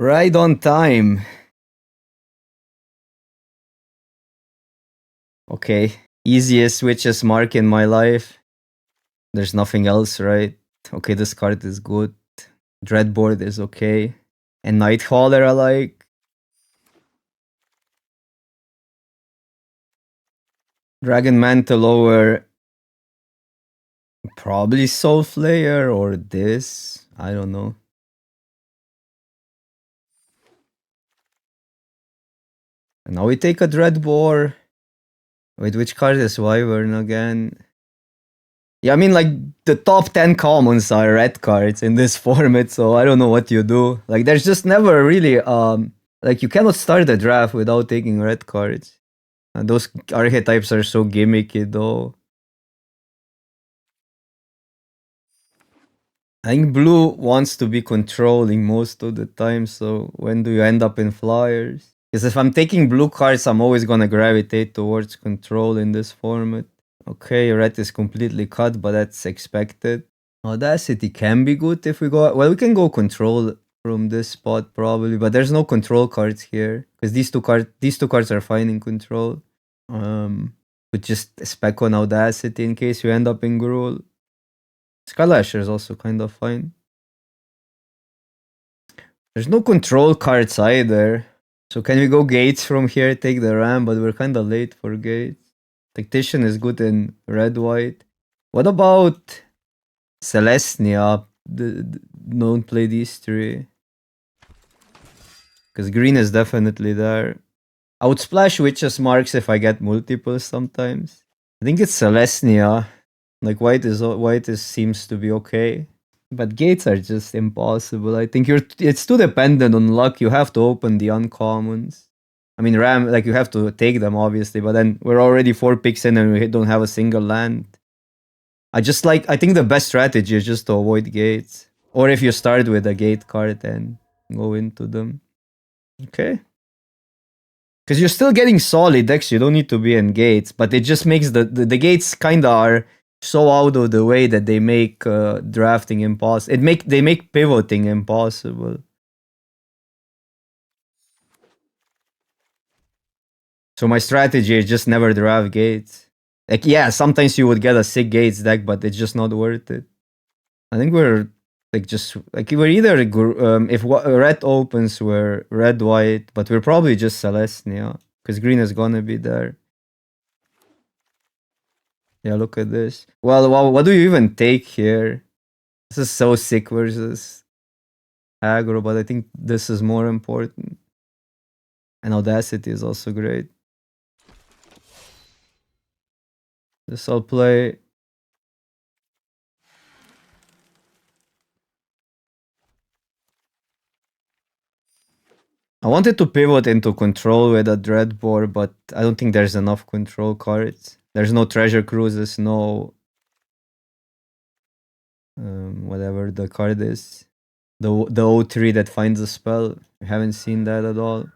Right on time. Okay. Easiest switches mark in my life. There's nothing else, right? Okay, this card is good. Dreadboard is okay. And Nightcaller I like. Dragon Mantle over probably Soul Flayer or this. I don't know. And now we take a Dreadbore. Wait, which card is Wyvern again? Yeah, I mean, like, the top 10 commons are red cards in this format, so I don't know what you do. Like, there's just never really, like, you cannot start a draft without taking red cards. And those archetypes are so gimmicky, though. I think blue wants to be controlling most of the time, so when do you end up in flyers? Because if I'm taking blue cards, I'm always gonna gravitate towards control in this format. Okay, red is completely cut, but that's expected. Audacity can be good if we go... Well, we can go control from this spot probably, but there's no control cards here. Because these two cards are fine in control. But just spec on Audacity in case you end up in Gruul. Skylasher is also kind of fine. There's no control cards either. So can we go Gates from here, take the Ram, but we're kind of late for Gates. Tactician is good in red-white. What about Selesnya? Don't play these three. Because green is definitely there. I would splash Witch's Marks if I get multiples sometimes. I think it's Selesnya. Like white seems to be okay. But gates are just impossible. I think it's too dependent on luck. You have to open the uncommons. I mean, Ram, like you have to take them obviously, but then we're already 4 picks in and we don't have a single land. I think the best strategy is just to avoid gates. Or if you start with a gate card and go into them. Okay. Because you're still getting solid decks, you don't need to be in gates, but it just makes the gates kinda are so out of the way that they make drafting impossible. They make pivoting impossible. So my strategy is just never draft gates. Like, yeah, sometimes you would get a sick gates deck, but it's just not worth it. I think we're we're either if red opens, we're red white, but we're probably just Selesnya because green is gonna be there. Yeah, look at this. Well, what do you even take here? This is so sick versus aggro, but I think this is more important. And Audacity is also great. This I'll play. I wanted to pivot into control with a Dreadboard, but I don't think there's enough control cards. There's no Treasure Cruises, no... whatever the card is. The O3 that finds a spell. I haven't seen that at all.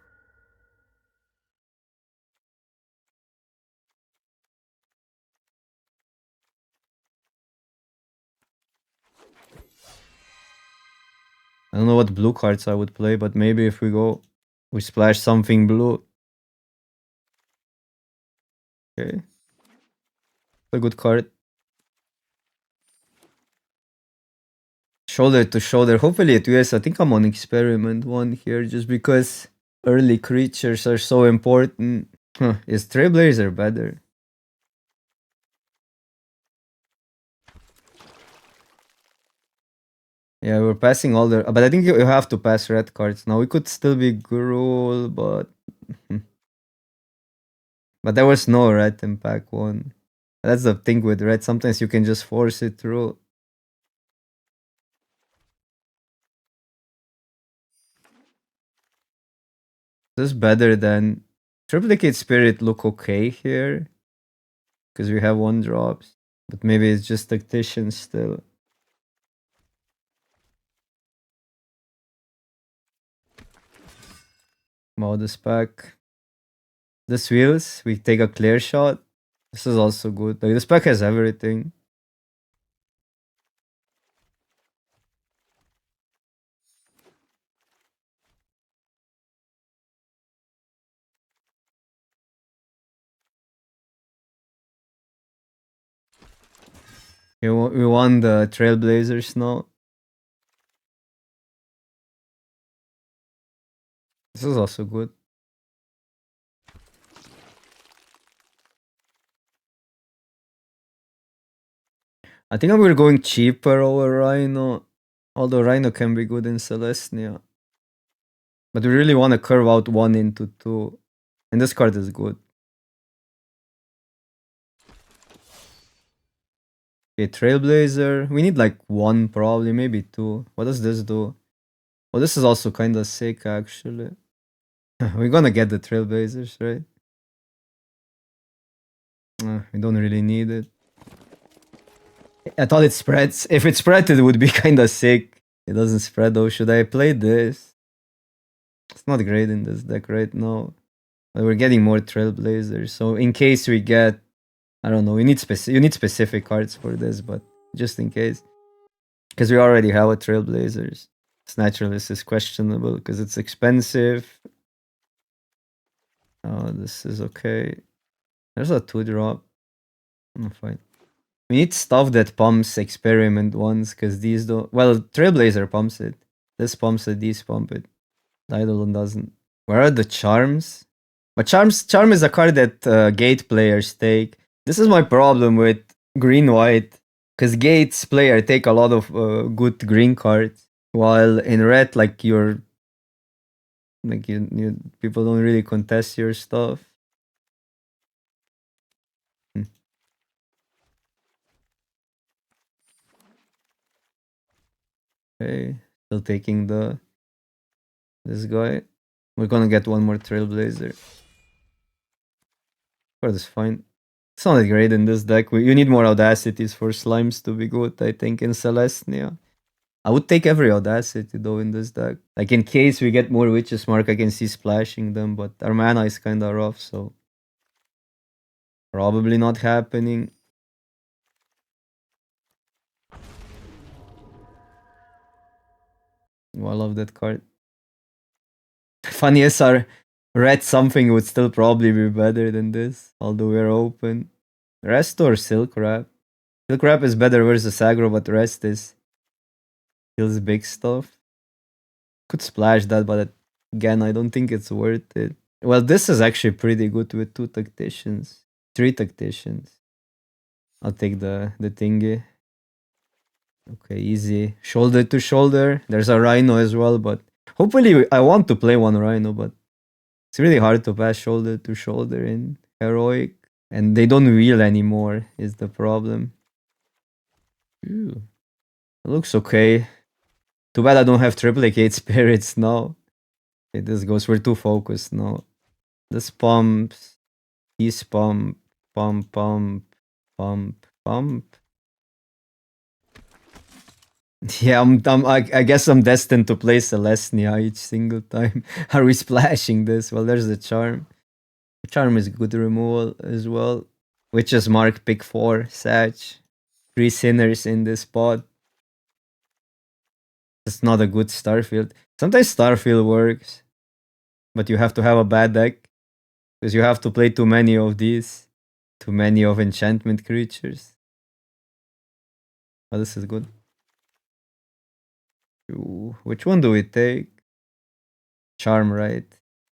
I don't know what blue cards I would play, but maybe if we splash something blue. Okay. A good card. Shoulder to shoulder. Hopefully it US. I think I'm on experiment 1 here just because early creatures are so important. Is Trailblazer better? Yeah, we're passing all the... But I think you have to pass red cards. Now we could still be Gruul, but... But there was no red in pack 1. That's the thing with red. Sometimes you can just force it through. This is better than... Triplicate Spirit look okay here. Because we have 1-drops. But maybe it's just Tactician still. Wow, this pack. This wheels, we take a clear shot. This is also good. Like, this pack has everything. We won the Trailblazers now. This is also good. I think we're going cheaper over Rhino. Although Rhino can be good in Selesnya. But we really want to curve out 1 into 2. And this card is good. Okay, Trailblazer. We need like 1 probably, maybe 2. What does this do? Well, this is also kind of sick actually. We're gonna get the Trailblazers, right? We don't really need it. I thought it spreads. If it spread, it would be kind of sick. It doesn't spread though. Should I play this? It's not great in this deck right now. But we're getting more Trailblazers. So in case we get, I don't know, you need specific cards for this, but just in case. Because we already have a Trailblazers. This Naturalist is questionable because it's expensive. Oh, this is okay. There's a 2-drop. I'm fine. We need stuff that pumps experiment ones, because these don't. Well, Trailblazer pumps it. This pumps it, these pump it. The Eidolon doesn't. Where are the charms? But charm is a card that gate players take. This is my problem with green white, because gates player take a lot of good green cards, while in red, like you're like you people don't really contest your stuff. Okay, still taking this guy. We're gonna get 1 more Trailblazer. But it's fine. It's not that great in this deck. You need more audacities for slimes to be good, I think, in Selesnya. I would take every audacity though in this deck. Like in case we get more Witch's Mark, I can see splashing them, but our mana is kinda rough, so probably not happening. Oh, I love that card. Funniest are red something would still probably be better than this, although we're open. Rest or Silk Wrap? Silk Wrap is better versus aggro, but Rest is kills big stuff. Could splash that, but again, I don't think it's worth it. Well, this is actually pretty good with 2 tacticians. 3 tacticians. I'll take the thingy. Okay, easy. Shoulder to shoulder. There's a Rhino as well, but hopefully I want to play 1 Rhino, but it's really hard to pass shoulder to shoulder in Heroic. And they don't wheel anymore, is the problem. Ooh. It looks okay. Too bad I don't have triplicate spirits now. Okay, this goes, we're too focused now. This pumps. He's pump, pump, pump, pump, pump. Yeah, I guess I'm destined to play Selesnya each single time. Are we splashing this? Well, there's the charm. Charm is good removal as well. Witch's Mark, pick 4, Satch. 3 sinners in this spot. It's not a good Starfield. Sometimes Starfield works, but you have to have a bad deck, because you have to play too many of these. Too many of enchantment creatures. Oh, this is good. Ooh, which one do we take? Charm, right?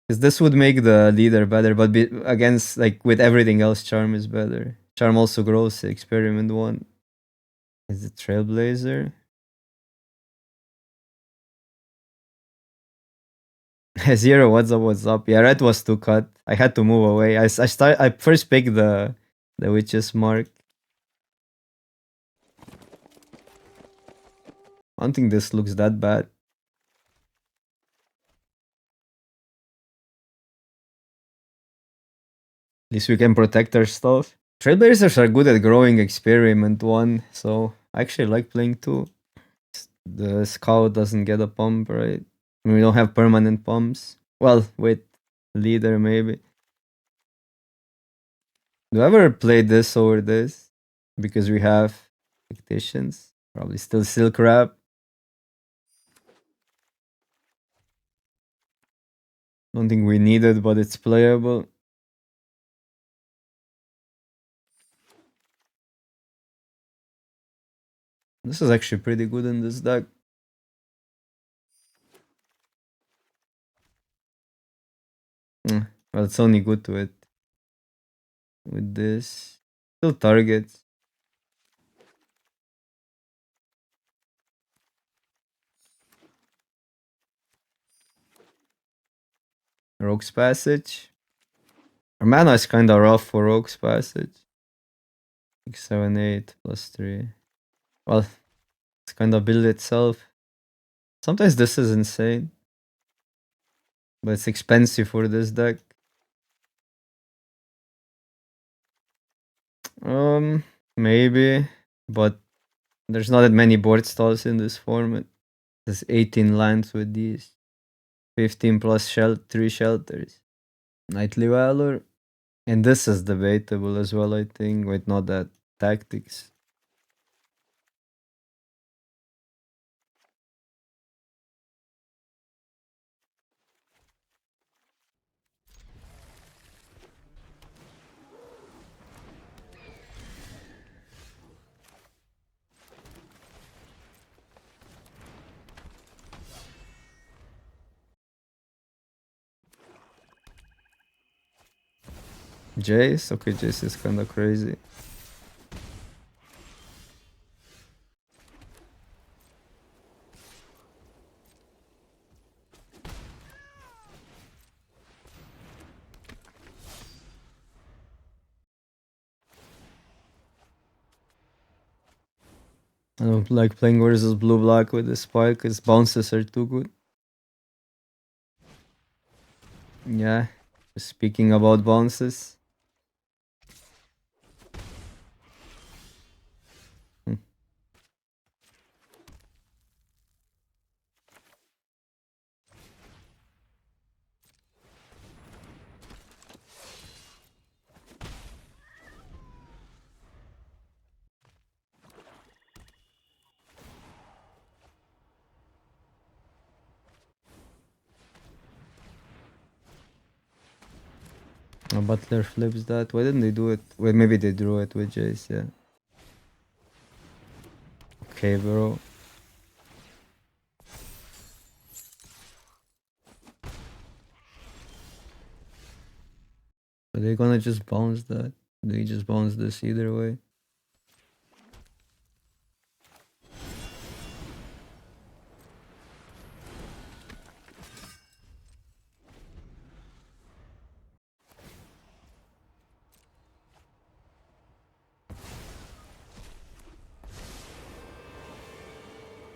Because this would make the leader better, but against, like, with everything else, Charm is better. Charm also grows experiment 1. Is it Trailblazer? Zero, what's up, what's up? Yeah, red was too cut. I had to move away. I first picked the Witch's Mark. I don't think this looks that bad. At least we can protect our stuff. Trailblazers are good at growing experiment 1, so I actually like playing 2. The scout doesn't get a pump, right? I mean, we don't have permanent pumps. Well, with leader maybe. Do I ever play this over this? Because we have tacticians. Probably still Silk Wrap. Don't think we need it, but it's playable. This is actually pretty good in this deck. Well, it's only good with this. Still targets. Rogue's Passage. Our mana is kinda rough for Rogue's Passage. 6, 7, 8 plus 3. Well, it's kinda build itself. Sometimes this is insane. But it's expensive for this deck. Maybe. But there's not that many board stalls in this format. There's 18 lands with these. 15 plus 3 shelters. Nightly Valor. And this is debatable as well, I think. Wait, not that. Tactics. Jace? Okay, Jace is kinda crazy. I don't like playing versus blue-black with the spike because bounces are too good. Yeah, speaking about bounces. Butler flips that. Why didn't they do it? Wait, maybe they drew it with Jace, yeah. Okay, bro. Are they gonna just bounce that? They just bounce this either way.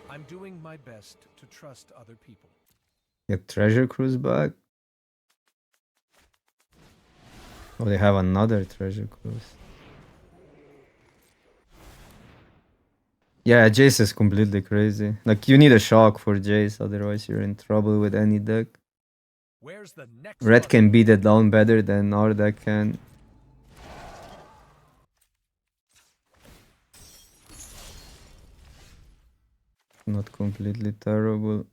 I'm doing my best to trust other people. Get Treasure Cruise back. Oh, they have another Treasure Cruise. Yeah, Jace is completely crazy. Like, you need a shock for Jace, otherwise you're in trouble with any deck. Where's the next Red can beat it down better than our deck can. Not completely terrible.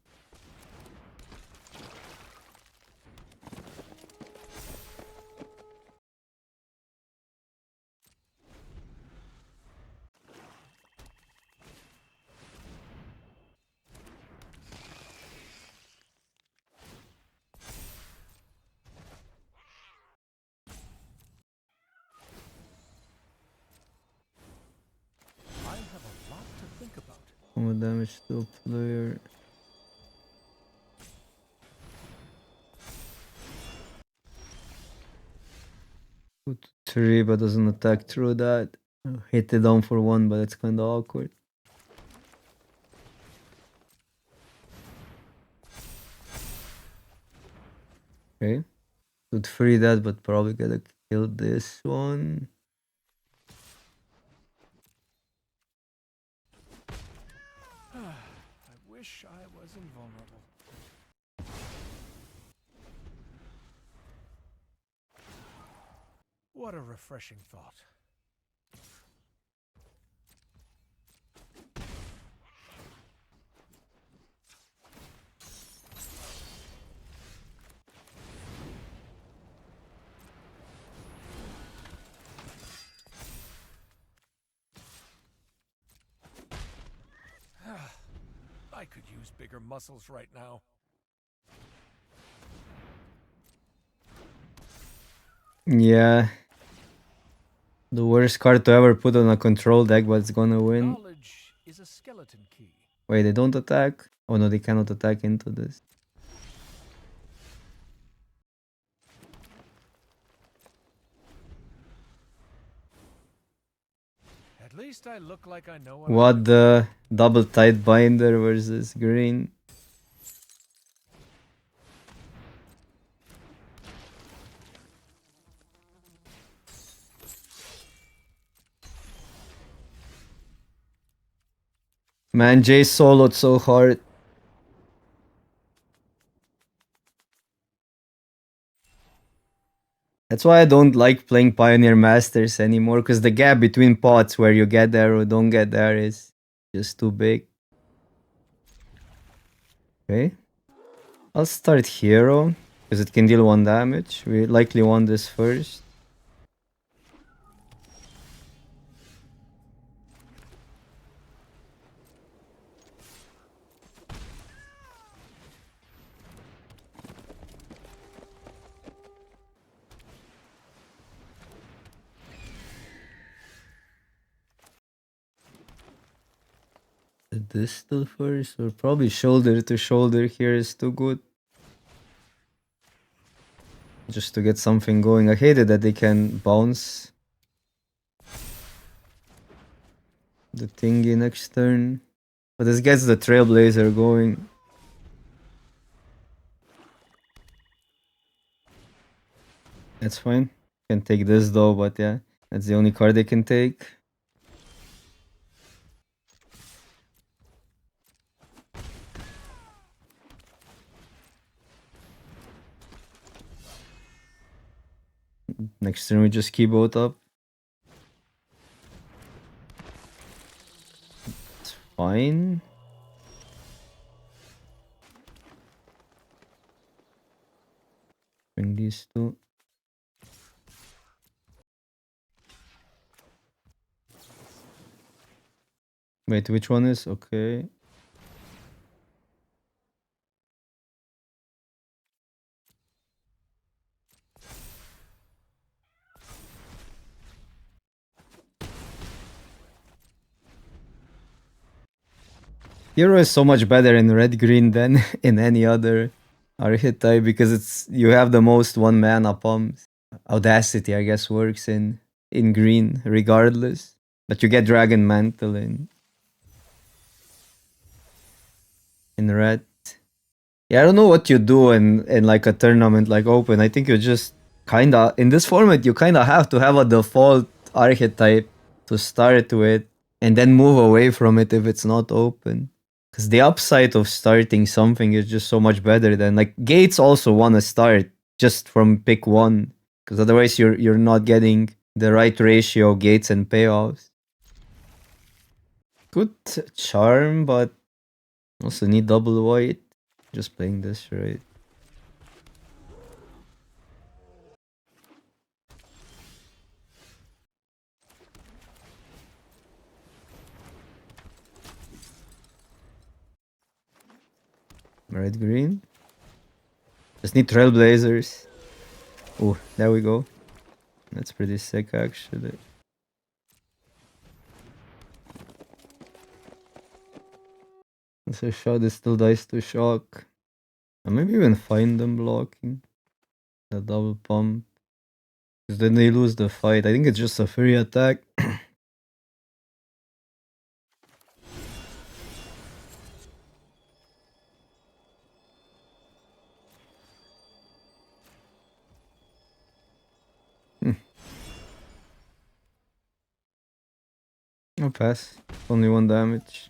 I have a lot to think about. More damage to a player. Put 3 but doesn't attack through that. Hit it down for 1 but it's kinda awkward. Okay. Could free that but probably gotta kill this one. I wish I was invulnerable. What a refreshing thought. I could use bigger muscles right now. Yeah. The worst card to ever put on a control deck, but it's gonna win. Knowledge is a skeleton key. Wait, they don't attack? Oh no, they cannot attack into this. At least I look like I know What the double tight binder versus green? Man, Jay soloed so hard. That's why I don't like playing Pioneer Masters anymore, because the gap between pots where you get there or don't get there is just too big. Okay. I'll start Hero, because it can deal 1 damage. We likely want this first. This still first, or probably shoulder to shoulder here is too good. Just to get something going. I hated that they can bounce the thingy next turn. But this gets the Trailblazer going. That's fine. Can take this though, but yeah, that's the only card they can take. Next turn we just keep both up. It's fine. Bring these two. Wait, which one is? Okay. Hero is so much better in red-green than in any other archetype because it's you have the most 1-mana pumps. Audacity, I guess, works in green regardless. But you get Dragon Mantle in red. Yeah, I don't know what you do in like a tournament like Open. I think you just kinda in this format you kinda have to have a default archetype to start with and then move away from it if it's not open. Because the upside of starting something is just so much better than like Gates also wanna start just from pick one. Because otherwise you're not getting the right ratio of gates and payoffs. Good charm, but also need double white. Just playing this, right? Red green. Just need Trailblazers. Oh, there we go. That's pretty sick actually. So shot is still dice to shock. Or maybe even find them blocking. The double pump. Because then they lose the fight. I think it's just a free attack. I'll pass. Only 1 damage.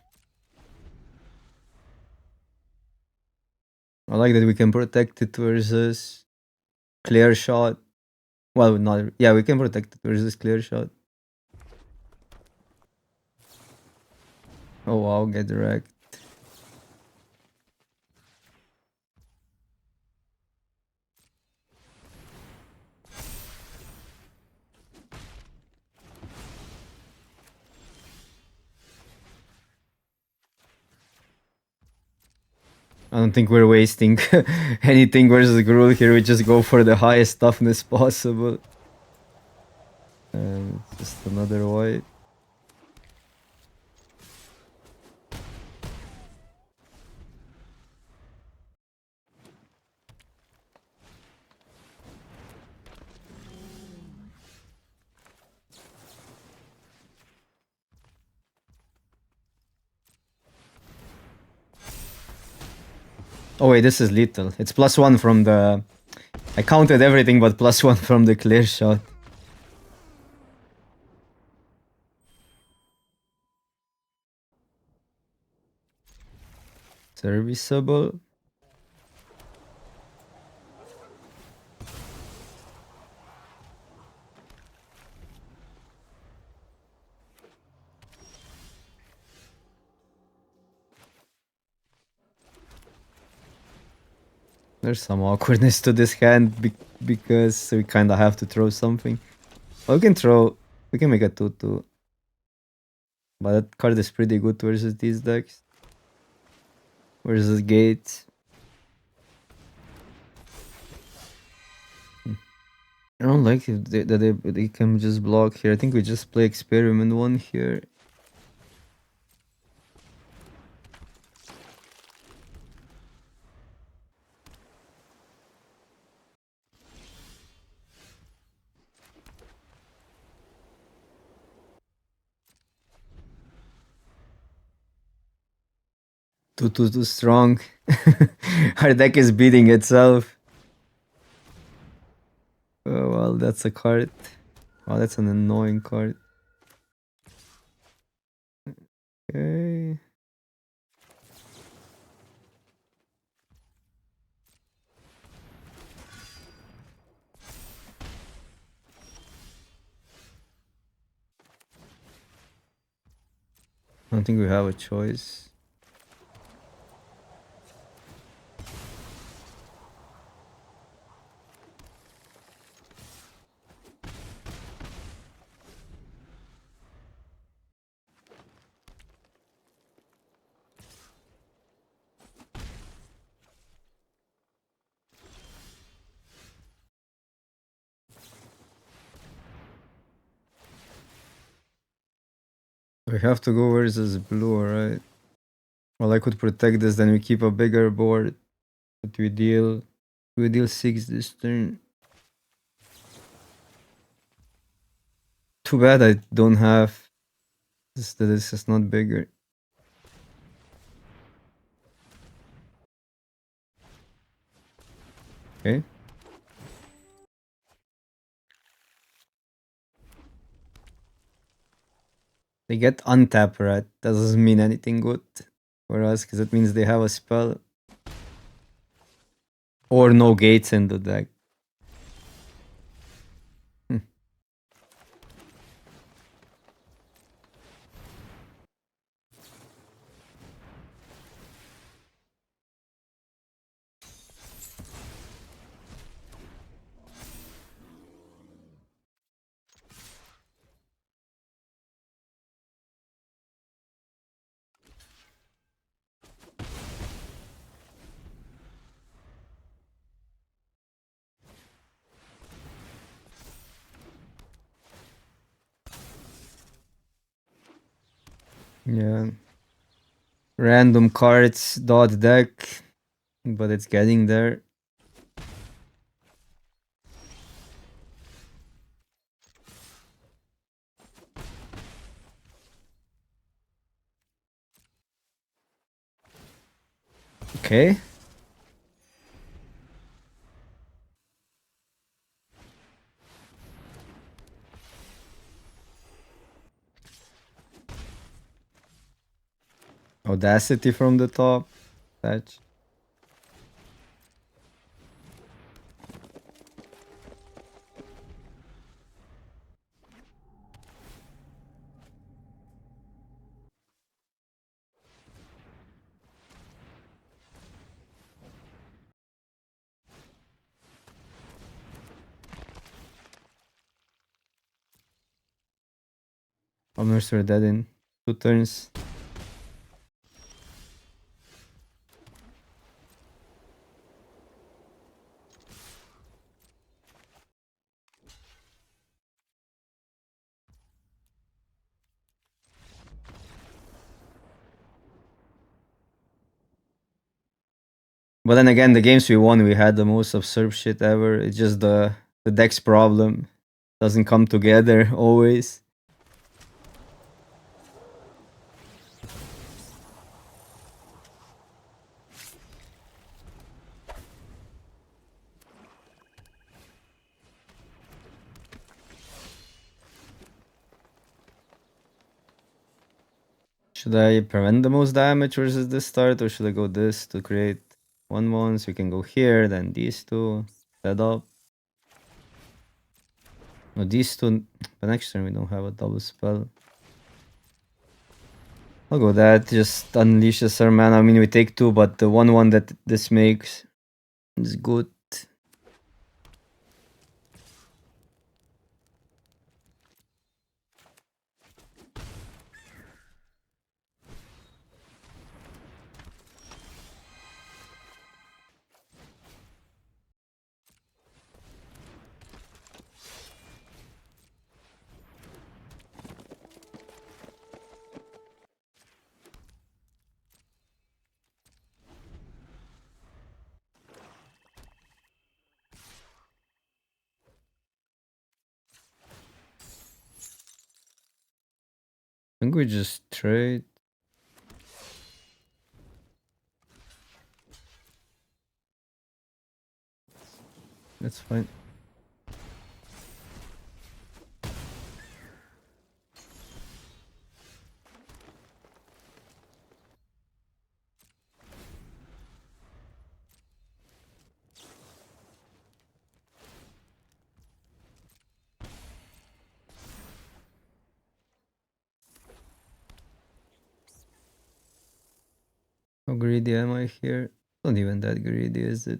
I like that we can protect it versus clear shot. Well, not. Yeah, we can protect it versus clear shot. Oh wow, get wrecked. I don't think we're wasting anything versus Gruul here. We just go for the highest toughness possible. And just another white. Oh wait, this is lethal. It's +1 from the... I counted everything but +1 from the clear shot. Serviceable. There's some awkwardness to this hand because we kind of have to throw something. Well, we can throw... We can make a 2-2. But that card is pretty good versus these decks. Versus Gates. I don't like if they can just block here. I think we just play Experiment 1 here. Too strong. Our deck is beating itself. Oh well, that's a card. Oh, that's an annoying card. Okay. I don't think we have a choice. We have to go versus blue, right? Well, I could protect this, then we keep a bigger board. But we deal 6 this turn. Too bad I don't have this. This is not bigger. Okay. They get untap, right? That doesn't mean anything good for us because it means they have a spell. Or no gates in the deck. Yeah. Random cards dot deck, but it's getting there. Okay. Audacity from the top. Fetch. Almost we're dead in 2 turns. But then again, the games we won, we had the most absurd shit ever. It's just the deck's problem. Doesn't come together always. Should I prevent the most damage versus this start, or should I go this to create 1/1s? We can go here, then these two, set up. No, these two, but next turn we don't have a double spell. I'll go that, just unleashes our mana. I mean, we take two, but the 1/1 that this makes is good. I think we just trade. That's fine. How greedy am I here? Not even that greedy, is it?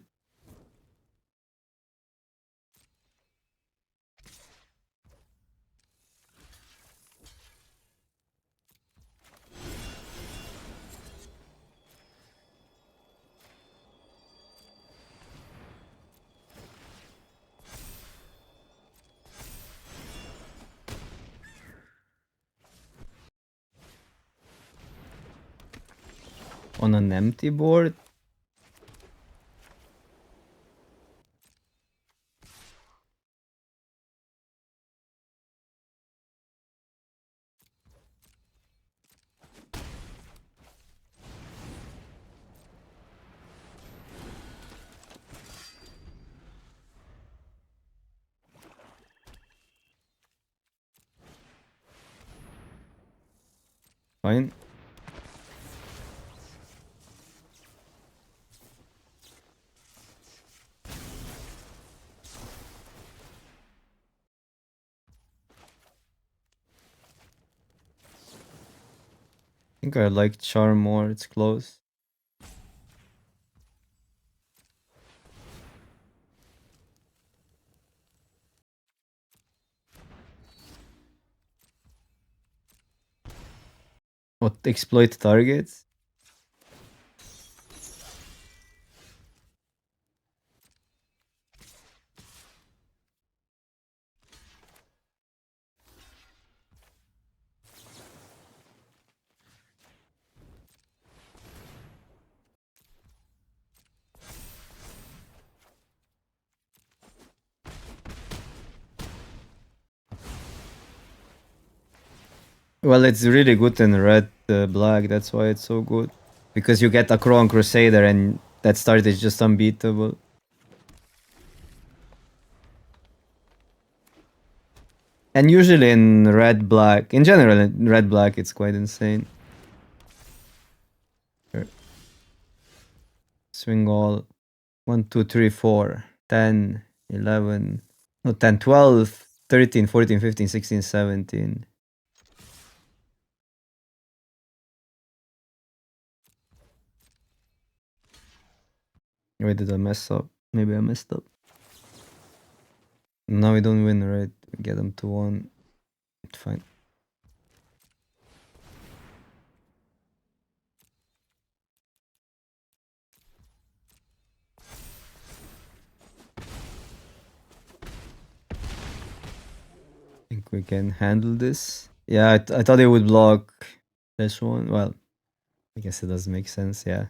On an empty board? Fine. I think I like Charm more, it's close. What, exploit targets? Well, it's really good in red black, that's why it's so good. Because you get a Crow and Crusader and that start is just unbeatable. And usually in red black, in general in red black, it's quite insane. Sure. Swing all 1, 2, 3, 4, 10, 11, no 10, 12, 13, 14, 15, 16, 17. Wait, did I mess up? Maybe I messed up. Now we don't win, right? We get them to 1. It's fine. I think we can handle this. Yeah, I thought it would block this one. Well, I guess it does make sense, yeah.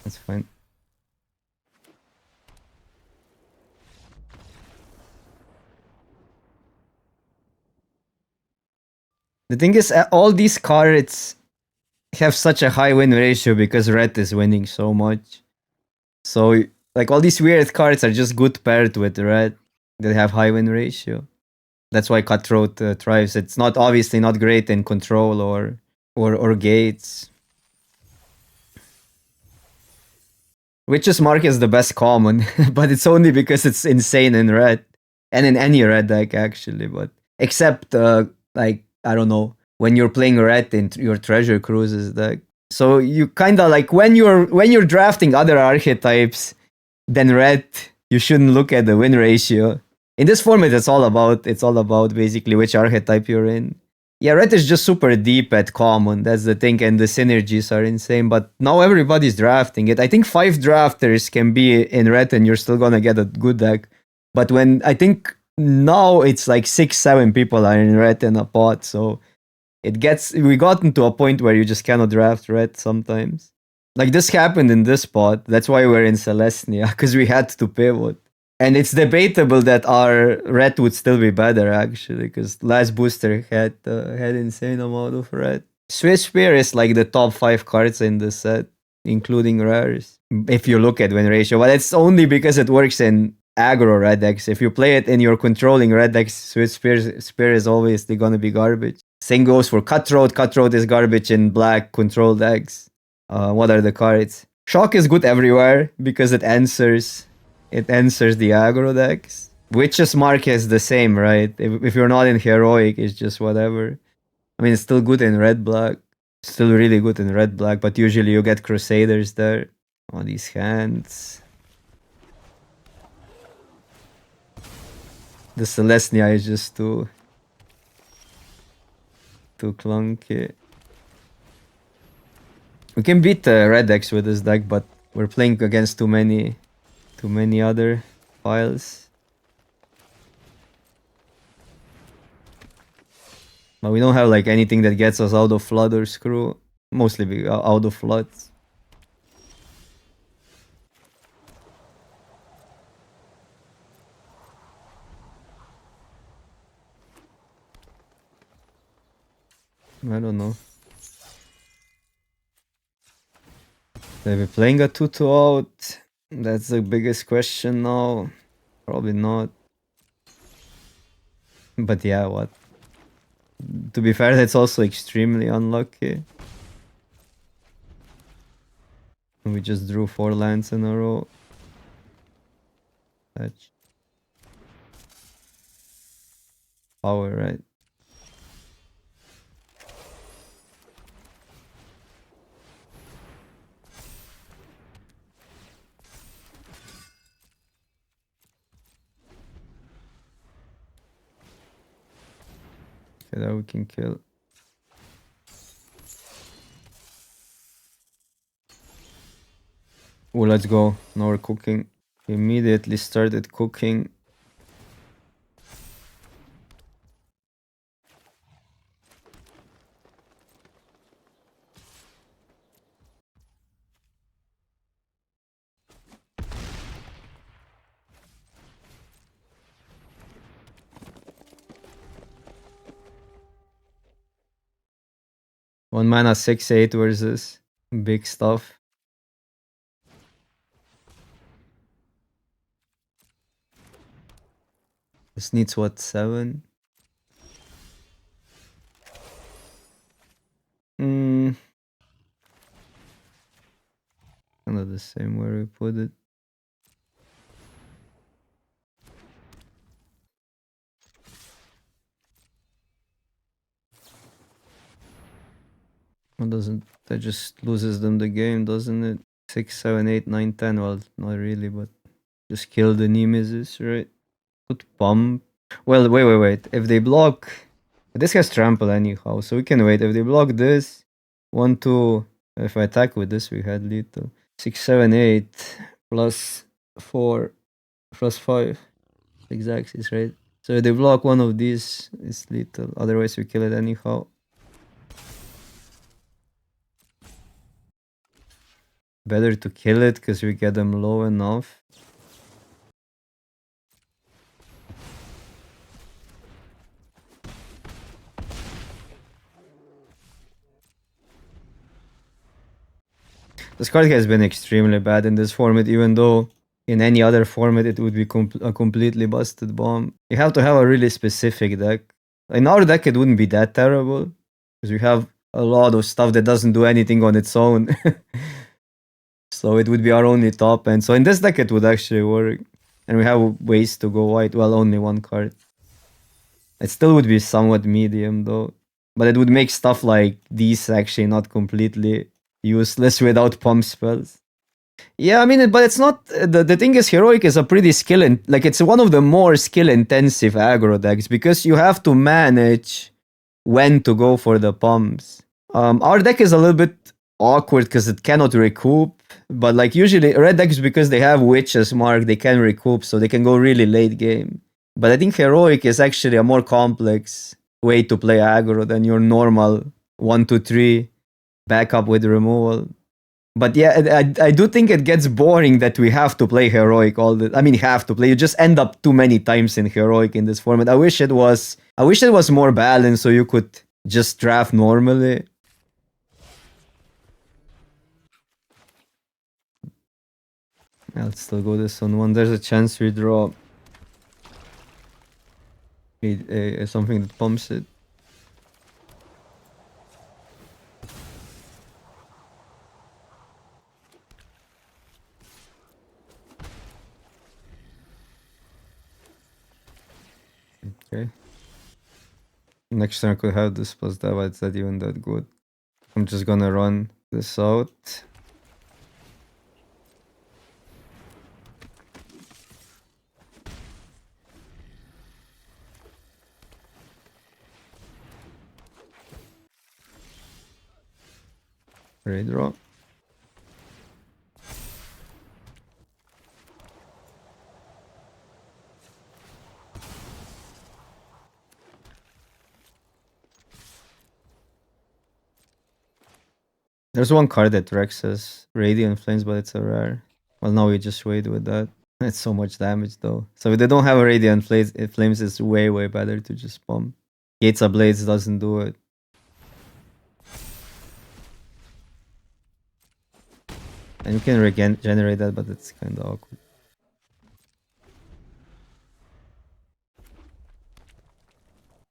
That's fine. The thing is, all these cards have such a high win ratio because red is winning so much. So, like, all these weird cards are just good paired with red. They have high win ratio. That's why Cutthroat thrives. It's not obviously not great in control or gates. Witch's Mark is the best common, but it's only because it's insane in red and in any red deck actually. But except like I don't know when you're playing red in your Treasure Cruises deck. So you kind of like when you're drafting other archetypes than red, you shouldn't look at the win ratio. In this format, it's all about basically which archetype you're in. Yeah, red is just super deep at common. That's the thing, and the synergies are insane. But now everybody's drafting it. I think 5 drafters can be in red, and you're still gonna get a good deck. But when I think now it's like 6, 7 people are in red in a pot, so we gotten to a point where you just cannot draft red sometimes. Like this happened in this pot. That's why we're in Selesnya because we had to pivot. And it's debatable that our red would still be better actually, because last booster had insane amount of red. Swiss Spear is like the top 5 cards in the set, including rares. If you look at win ratio, but it's only because it works in aggro red decks. If you play it in your controlling red decks, Swiss Spear is obviously gonna be garbage. Same goes for Cutthroat. Cutthroat is garbage in black control decks. What are the cards? Shock is good everywhere because it answers the aggro decks. Witch's Mark is the same, right? If you're not in heroic, it's just whatever. I mean, it's still good in red black. Still really good in red black, but usually you get Crusaders there. Oh, these hands. The Selesnya is just too clunky. We can beat the red decks with this deck, but we're playing against too many other files. But we don't have like anything that gets us out of flood or screw. Mostly out of floods. I don't know. Are we playing a 2-2 out? That's the biggest question now. Probably not. But yeah, what? To be fair, that's also extremely unlucky. We just drew 4 lands in a row. That's power, right? Okay, that we can kill. Oh, let's go. Now we're cooking. Immediately started cooking. One mana 6/8 versus big stuff. This needs what, 7? Kind of the same where we put it. Or doesn't that just loses them the game, doesn't it? 6, 7, 8, 9, 10. Well, not really, but just kill the Nemesis, right? Put pump. Well, wait. If they block, this has trample anyhow, so we can wait. If they block this, 1, 2. If I attack with this, we had lethal. 6, 7, 8 plus 4 plus 5. 6 axis, right? So if they block one of these, it's lethal. Otherwise, we kill it anyhow. Better to kill it because we get them low enough. This card has been extremely bad in this format, even though in any other format it would be a completely busted bomb. You have to have a really specific deck. In our deck it wouldn't be that terrible, because we have a lot of stuff that doesn't do anything on its own. So it would be our only top end. So in this deck it would actually work. And we have ways to go white. Well, only one card. It still would be somewhat medium though. But it would make stuff like these actually not completely useless without pump spells. Yeah, I mean, but it's not. The thing is, Heroic is a pretty like it's one of the more skill intensive aggro decks because you have to manage when to go for the pumps. Our deck is a little bit awkward because it cannot recoup. But like usually red decks, because they have Witch's Mark, they can recoup, so they can go really late game. But I think Heroic is actually a more complex way to play aggro than your normal 1-2-3 backup with removal. But yeah, I do think it gets boring that we have to play Heroic all the. I mean, have to play. You just end up too many times in Heroic in this format. I wish it was more balanced, so you could just draft normally. I'll still go this on one. There's a chance we draw something that pumps it. Okay. Next turn I could have this plus that, but it's not even that good. I'm just gonna run this out. Redraw. There's one card that Rexes Radiant Flames, but it's a rare. Well, now we just wait with that. It's so much damage though. So if they don't have a Radiant Flames, it's way, way better to just pump. Gates of Blades doesn't do it. And you can regenerate that, but it's kind of awkward.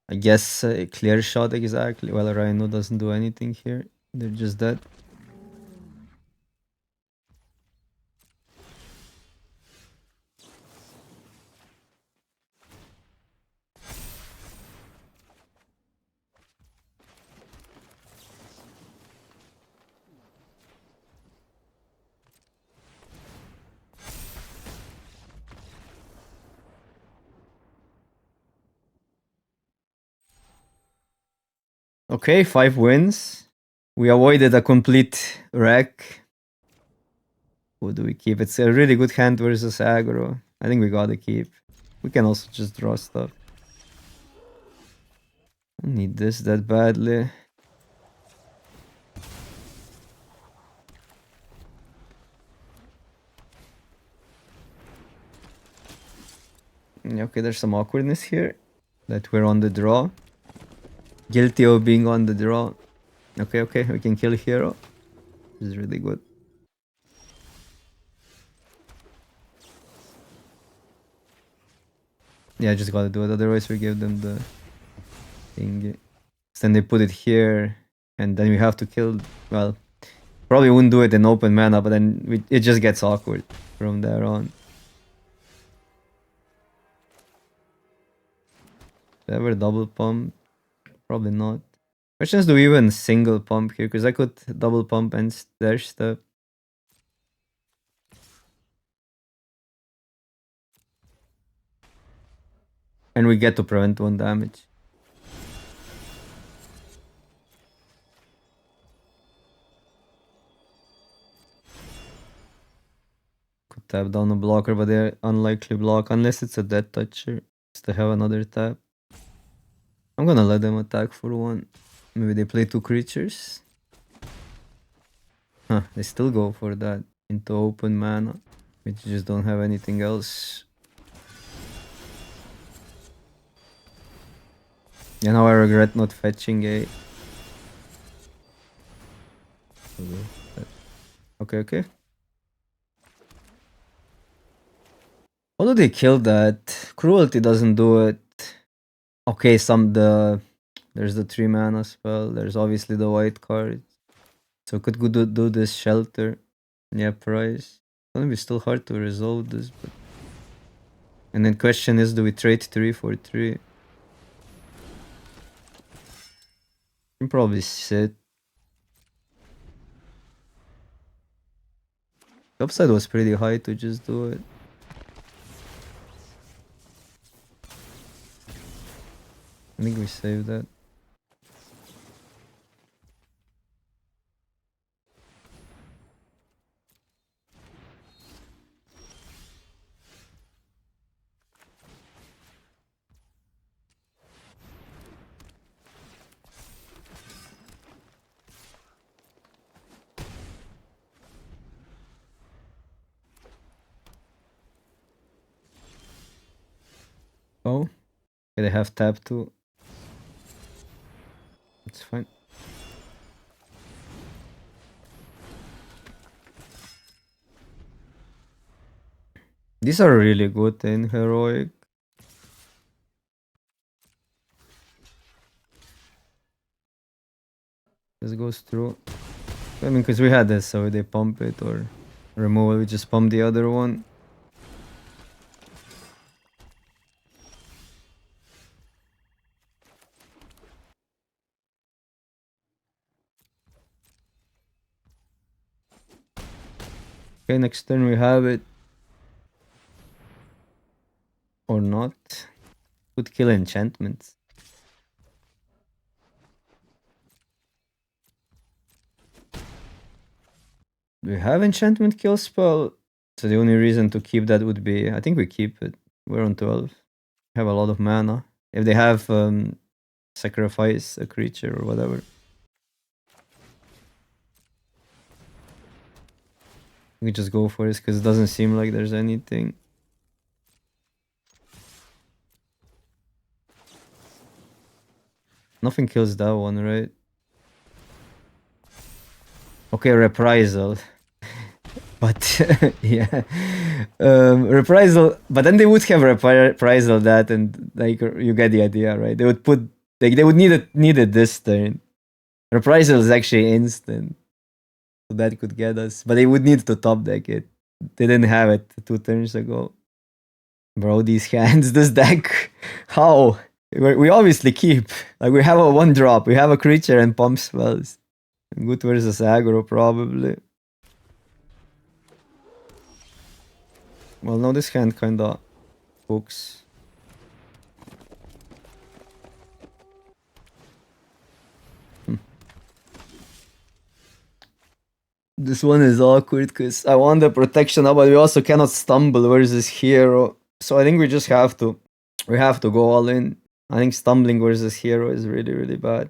I guess clear shot exactly. Well, Rhino doesn't do anything here. They're just dead. Okay, 5 wins. We avoided a complete wreck. Who do we keep? It's a really good hand versus aggro. I think we gotta keep. We can also just draw stuff. I need this that badly. Okay, there's some awkwardness here. That we're on the draw. Guilty of being on the draw. Okay, we can kill hero. This is really good. Yeah, I just gotta do it, otherwise we give them the thing. Then they put it here, and then we have to kill. Well, probably wouldn't do it in open mana, but then it just gets awkward from there on. Ever double pump? Probably not. Questions, do we even single pump here? Because I could double pump and dash step. And we get to prevent 1 damage. Could tap down a blocker, but they're unlikely block unless it's a dead toucher. Just to have another tap. I'm gonna let them attack for 1. Maybe they play 2 creatures. Huh, they still go for that into open mana. We just don't have anything else. And now I regret not fetching a... Okay, okay. How do they kill that? Cruelty doesn't do it. Okay, there's the 3 mana spell. There's obviously the white card. So could go do this shelter. Yeah, price. It's gonna be still hard to resolve this, but... And then question is, do we trade 3 for 3? You can probably sit. The upside was pretty high to just do it. I think we saved that. Oh, okay, they have tap too. It's fine. These are really good in heroic. This goes through. I mean, because we had this, so they pump it or removal, we just pump the other one. Okay, next turn we have it. Or not. Could kill enchantments. Do we have enchantment kill spell? So the only reason to keep that would be... I think we keep it. We're on 12. We have a lot of mana. If they have sacrifice a creature or whatever. We just go for this because it doesn't seem like there's anything. Nothing kills that one, right? Okay, reprisal. But yeah, reprisal. But then they would have reprisal that, and like you get the idea, right? They would put like they would need it this turn. Reprisal is actually instant, so that could get us. But they would need to top deck it. They didn't have it 2 turns ago. Bro, these hands, this deck, how? We obviously keep. Like we have a 1-drop, we have a creature and pump spells. Good versus aggro probably. Well, no, this hand kinda hooks. This one is awkward because I want the protection up, but we also cannot stumble versus hero. So I think we just have to go all in. I think stumbling versus hero is really, really bad.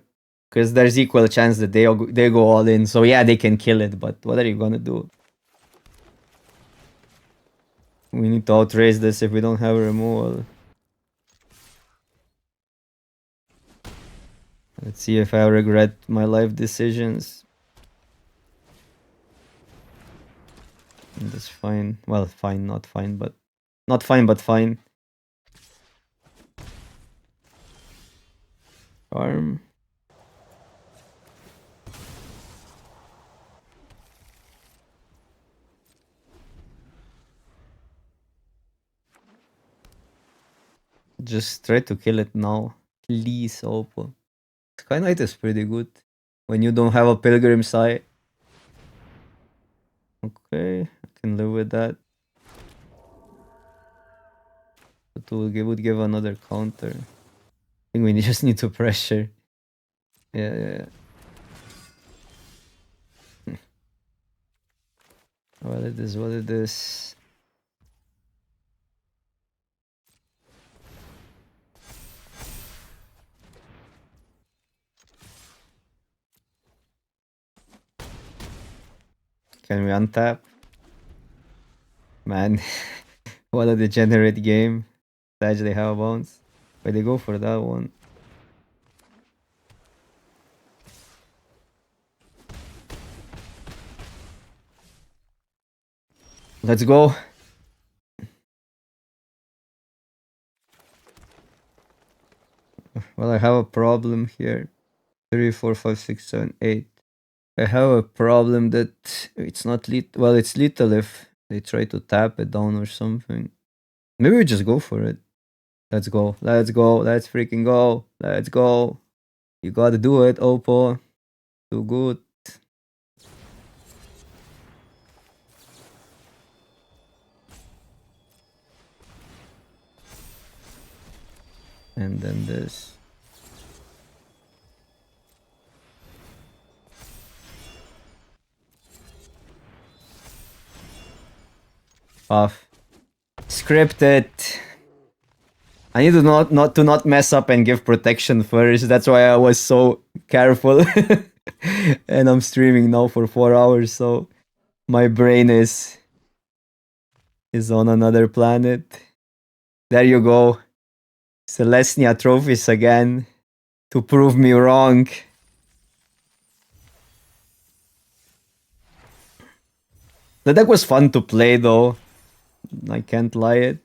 Because there's equal chance that they go all in. So yeah, they can kill it, but what are you gonna do? We need to outrace this if we don't have removal. Let's see if I regret my life decisions. That's fine. Well, fine, not fine, but... Not fine, but fine. Arm. Just try to kill it now. Please, Oppo. Sky Knight is pretty good. When you don't have a Pilgrim's Eye. Okay, I can live with that. But would give another counter. I think we just need to pressure. Yeah. What it is. Can we untap? Man, what a degenerate game. Actually, have a bounce. Why they go for that one? Let's go. Well, I have a problem here. 3, 4, 5, 6, 7, 8. I have a problem that it's not lethal. Well, it's lethal if they try to tap it down or something. Maybe we just go for it. Let's go. Let's go. Let's freaking go. Let's go. You gotta do it, Oppo. Too good. And then this. Off. Scripted. I need to not mess up and give protection first. That's why I was so careful. And I'm streaming now for 4 hours, so my brain is on another planet. There you go. Selesnya trophies again to prove me wrong. The deck was fun to play though. I can't lie it.